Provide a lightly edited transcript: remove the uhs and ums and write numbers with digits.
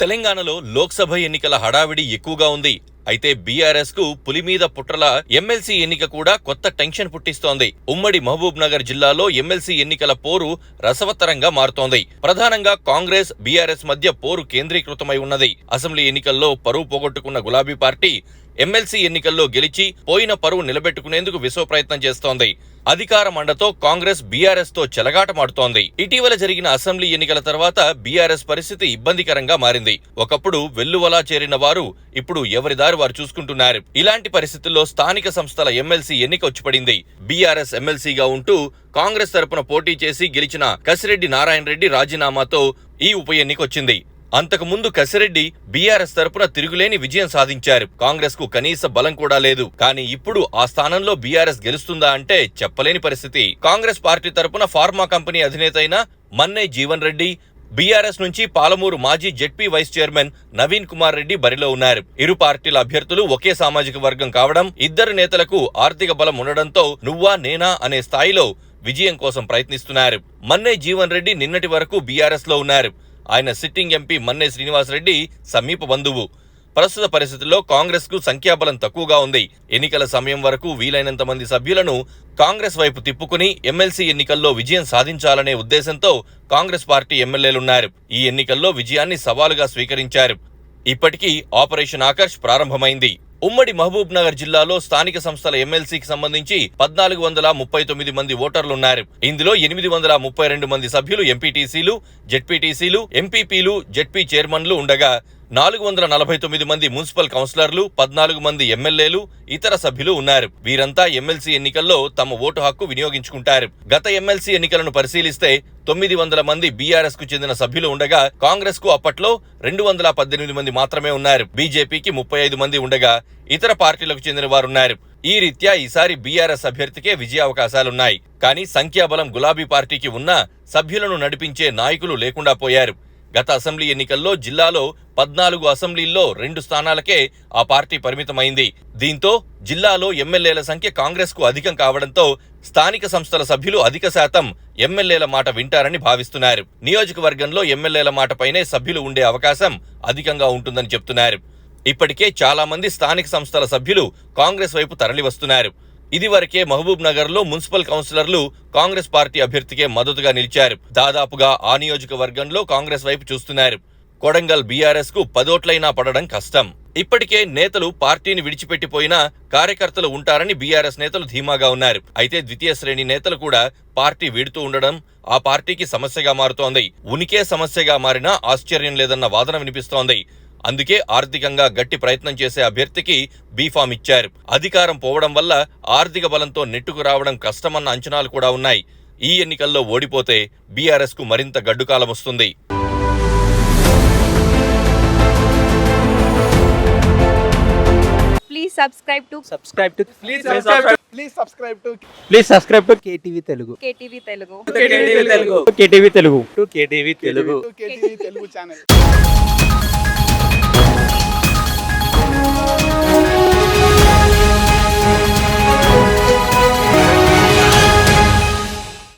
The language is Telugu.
తెలంగాణలో లోక్సభ ఎన్నికల హడావిడి ఎక్కువగా ఉంది. అయితే బీఆర్ఎస్ కు పులి మీద పుట్రల ఎమ్మెల్సీ ఎన్నిక కూడా కొత్త టెన్షన్ పుట్టిస్తోంది. ఉమ్మడి మహబూబ్ నగర్ జిల్లాలో ఎమ్మెల్సీ ఎన్నికల పోరు రసవత్తరంగా మారుతోంది. ప్రధానంగా కాంగ్రెస్, బీఆర్ఎస్ మధ్య పోరు కేంద్రీకృతమై ఉన్నది. అసెంబ్లీ ఎన్నికల్లో పరువు పోగొట్టుకున్న గులాబీ పార్టీ ఎమ్మెల్సీ ఎన్నికల్లో గెలిచి పోయిన పరువు నిలబెట్టుకునేందుకు విశ్వ ప్రయత్నం చేస్తోంది. అధికార మండతో కాంగ్రెస్ బీఆర్ఎస్ తో చెలగాటమాడుతోంది. ఇటీవల జరిగిన అసెంబ్లీ ఎన్నికల తర్వాత బీఆర్ఎస్ పరిస్థితి ఇబ్బందికరంగా మారింది. ఒకప్పుడు వెల్లువలా చేరిన వారు ఇప్పుడు ఎవరిదారి వారు చూసుకుంటున్నారు. ఇలాంటి పరిస్థితుల్లో స్థానిక సంస్థల ఎమ్మెల్సీ ఎన్నిక వచ్చిపడింది. బీఆర్ఎస్ ఎమ్మెల్సీగా ఉంటూ కాంగ్రెస్ తరపున పోటీ చేసి గెలిచిన కసిరెడ్డి నారాయణ రెడ్డి రాజీనామాతో ఈ ఉప ఎన్నిక వచ్చింది. అంతకుముందు కసిరెడ్డి బీఆర్ఎస్ తరపున తిరుగులేని విజయం సాధించారు. కాంగ్రెస్ కు కనీస బలం కూడా లేదు. కానీ ఇప్పుడు ఆ స్థానంలో బీఆర్ఎస్ గెలుస్తుందా అంటే చెప్పలేని పరిస్థితి. కాంగ్రెస్ పార్టీ తరపున ఫార్మా కంపెనీ అధినేత అయిన మన్నై జీవన్ రెడ్డి, బీఆర్ఎస్ నుంచి పాలమూరు మాజీ ZP vice chairman Naveen Kumar Reddy బరిలో ఉన్నారు. ఇరు పార్టీల అభ్యర్థులు ఒకే సామాజిక వర్గం కావడం, ఇద్దరు నేతలకు ఆర్థిక బలం ఉండడంతో నువ్వా నేనా అనే స్థాయిలో విజయం కోసం ప్రయత్నిస్తున్నారు. మన్నై జీవన్ రెడ్డి నిన్నటి వరకు బీఆర్ఎస్ లో ఉన్నారు. ఆయన సిట్టింగ్ ఎంపీ మన్నె శ్రీనివాసరెడ్డి సమీప బంధువు. ప్రస్తుత పరిస్థితుల్లో కాంగ్రెస్ కు సంఖ్యాబలం తక్కువగా ఉంది. ఎన్నికల సమయం వరకు వీలైనంత మంది సభ్యులను కాంగ్రెస్ వైపు తిప్పుకుని ఎమ్మెల్సీ ఎన్నికల్లో విజయం సాధించాలనే ఉద్దేశంతో కాంగ్రెస్ పార్టీ ఎమ్మెల్యేలున్నారు. ఈ ఎన్నికల్లో విజయాన్ని సవాలుగా స్వీకరించారు. ఇప్పటికీ ఆపరేషన్ ఆకర్ష్ ప్రారంభమైంది. ఉమ్మడి మహబూబ్ నగర్ జిల్లాలో స్థానిక సంస్థల ఎమ్మెల్సీకి సంబంధించి 1439 మంది ఓటర్లున్నారు. ఇందులో 832 మంది సభ్యులు ఎంపీటీసీలు, జెడ్పీటీసీలు, ఎంపీపీలు, జెడ్పీ చైర్మన్లు ఉండగా 449 మంది మున్సిపల్ కౌన్సిలర్లు, 14 మంది ఎమ్మెల్యేలు, ఇతర సభ్యులు ఉన్నారు. వీరంతా ఎమ్మెల్సీ ఎన్నికల్లో తమ ఓటు హక్కు వినియోగించుకుంటారు. గత ఎమ్మెల్సీ ఎన్నికలను పరిశీలిస్తే 900 మంది బీఆర్ఎస్ కు చెందిన సభ్యులు ఉండగా కాంగ్రెస్ కు అప్పట్లో 218 మంది మాత్రమే ఉన్నారు. బీజేపీకి 35 మంది ఉండగా ఇతర పార్టీలకు చెందిన వారున్నారు. ఈ రీత్యా ఈసారి బీఆర్ఎస్ అభ్యర్థికే విజయావకాశాలున్నాయి. కానీ సంఖ్యాబలం గులాబీ పార్టీకి ఉన్నా సభ్యులను నడిపించే నాయకులు లేకుండా పోయారు. గత అసెంబ్లీ ఎన్నికల్లో జిల్లాలో 14 అసెంబ్లీల్లో 2 స్థానాలకే ఆ పార్టీ పరిమితమైంది. దీంతో జిల్లాలో ఎమ్మెల్యేల సంఖ్య కాంగ్రెస్ కు అధికం కావడంతో స్థానిక సంస్థల సభ్యులు అధిక శాతం ఎమ్మెల్యేల మాట వింటారని భావిస్తున్నారు. నియోజకవర్గంలో ఎమ్మెల్యేల మాటపైనే సభ్యులు ఉండే అవకాశం అధికంగా ఉంటుందని చెప్తున్నారు. ఇప్పటికే చాలా మంది స్థానిక సంస్థల సభ్యులు కాంగ్రెస్ వైపు తరలివస్తున్నారు. ఇదివరకే మహబూబ్ నగర్ లో మున్సిపల్ కౌన్సిలర్లు కాంగ్రెస్ పార్టీ అభ్యర్థికే మద్దతుగా నిలిచారు. దాదాపుగా ఆ నియోజకవర్గంలో కాంగ్రెస్ వైపు చూస్తున్నారు. కొడంగల్ బీఆర్ఎస్ కు 10 ఓట్లైనా పడడం కష్టం. ఇప్పటికే నేతలు పార్టీని విడిచిపెట్టిపోయినా కార్యకర్తలు ఉంటారని బీఆర్ఎస్ నేతలు ధీమాగా ఉన్నారు. అయితే ద్వితీయ శ్రేణి నేతలు కూడా పార్టీ వీడుతూ ఉండడం ఆ పార్టీకి సమస్యగా మారుతోంది. ఉనికే సమస్యగా మారినా ఆశ్చర్యం లేదన్న వాదన వినిపిస్తోంది. అందుకే ఆర్థికంగా గట్టి ప్రయత్నం చేసే అభ్యర్థికి బీఫామ్ ఇచ్చారు. అధికారం పోవడం వల్ల ఆర్థిక బలంతో నెట్టుకు రావడం కష్టమన్న అంచనాలు కూడా ఉన్నాయి. ఈ ఎన్నికల్లో ఓడిపోతే బీఆర్ఎస్ కు మరింత గడ్డుకాలం వస్తుంది. Please subscribe to KTV Telugu. KTV Telugu channel.